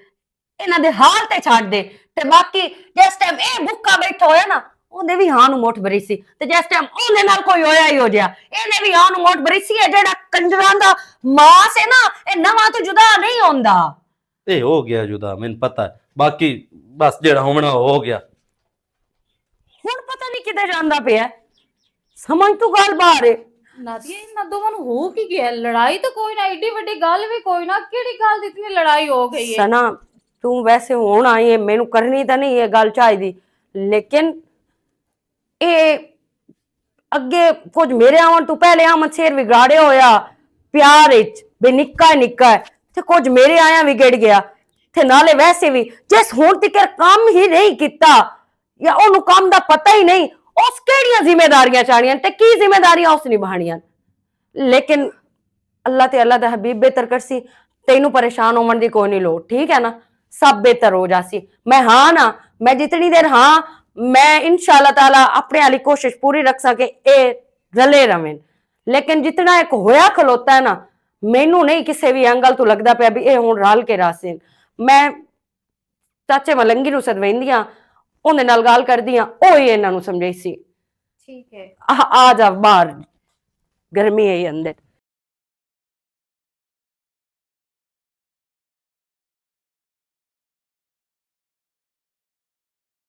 ਇਹਨਾਂ ਦੇ ਹਾਲ ਤੇ ਛੱਡ ਦੇ ਤੇ ਬਾਕੀ ਜਿਸ ਟਾਈਮ ਇਹ ਭੁੱਖਾ ਬੈਠਾ ਹੋਇਆ ਨਾ ਉਹਦੇ ਵੀ ਹਾਂ ਨੂੰ ਮੋਠ ਭਰੀ ਸੀ ਤੇ ਜਿਸ ਟਾਈਮ ਉਹਦੇ ਨਾਲ ਕੋਈ ਹੋਇਆ ਹੀ ਹੋ ਗਿਆ ਇਹਨੇ ਵੀ ਹਾਂ ਨੂੰ ਮੋਠ ਭਰੀ ਸੀ ਇਹ ਜਿਹੜਾ ਕੰਜਰਾਂ ਦਾ ਮਾਸ ਹੈ ਨਾ ਇਹ ਨਵਾਂ ਤੋਂ ਜੁਦਾ ਨਹੀਂ ਹੁੰਦਾ ਇਹ ਹੋ ਗਿਆ ਜੁਦਾ ਮੈਨੂੰ ਪਤਾ ਬਾਕੀ ਬਸ ਜਿਹੜਾ ਹੋਣਾ ਹੋ ਗਿਆ ਹੁਣ ਪਤਾ ਨਹੀਂ ਕਿੱਥੇ ਜਾਂਦਾ ਪਿਆ ਸਮਝ ਤੂੰ ਗੱਲ ਬਾਹਰ ਹੈ ਨਾਦੀਆ ਇਹਨਾਂ ਦੋਵਾਂ ਨੂੰ ਹੋ ਕੀ ਗਿਆ ਲੜਾਈ ਤਾਂ ਕੋਈ ਨਾ ਏਡੀ ਵੱਡੀ ਗੱਲ ਵੀ ਕੋਈ ਨਾ ਕਿਹੜੀ ਗੱਲ ਦੀ ਇਤਨੀ ਲੜਾਈ ਹੋ ਗਈ ਹੈ ਸਨਾ ਤੂੰ ਵੈਸੇ ਹੁਣ ਆਈ ਹੈ ਮੈਨੂੰ ਕਰਨੀ ਤਾਂ ਨਹੀਂ ਇਹ ਗੱਲ ਚਾਹੀਦੀ ਲੇਕਿਨ ਇਹ ਅੱਗੇ ਕੁਝ ਮੇਰੇ ਆਉਣ ਤੋਂ ਪਹਿਲੇ ਆਮਦ ਸ਼ੇਰ ਵਿਗਾੜਿਆ ਹੋਇਆ ਪਿਆਰ ਵਿੱਚ ਵੀ ਨਿੱਕਾ ਨਿੱਕਾ ਤੇ ਕੁਝ ਮੇਰੇ ਆਇਆ ਵਿਗੜ ਗਿਆ ਤੇ ਨਾਲੇ ਵੈਸੇ ਵੀ ਜਿਸ ਹੁਣ ਤੱਕ ਕੰਮ ਹੀ ਨਹੀਂ ਕੀਤਾ ਜਾਂ ਉਹਨੂੰ ਕੰਮ ਦਾ ਪਤਾ ਹੀ ਨਹੀਂ ਉਸ ਕਿਹੜੀਆਂ ਜ਼ਿੰਮੇਵਾਰੀਆਂ ਚਾਹਣੀਆਂ ਤੇ ਕੀ ਜ਼ਿੰਮੇਵਾਰੀਆਂ ਉਸ ਨਿਭਾਣੀਆਂ ਲੇਕਿਨ ਅੱਲਾ ਤੇ ਅੱਲਾ ਦਾ ਹਬੀਬ ਬਿਹਤਰ ਕਰਸੀ ਤੈਨੂੰ ਪਰੇਸ਼ਾਨ ਹੋਣ ਦੀ ਕੋਈ ਨਹੀਂ ਲੋੜ ਠੀਕ ਹੈ ਨਾ ਸਭ ਬਿਹਤਰ ਹੋ ਜਾਸੀ ਮੈਂ ਹਾਂ ਨਾ ਮੈਂ ਜਿਤਨੀ ਦੇਰ ਹਾਂ मैं इंशाल्लाह ताला अपने वाली कोशिश पूरी रख सके ए रले रवें लेकिन जितना एक होया खलोता है ना मैनू नहीं किसी भी एंगल तो लगता पाया भी ये हुण रल के रासेन मैं चाचे मलंगी नूं सदवैंदी हां उहदे नाल गल करदी हां ओह ही इन्हां नूं समझाई सी ठीक है आ जा बाहर गर्मी है अंदर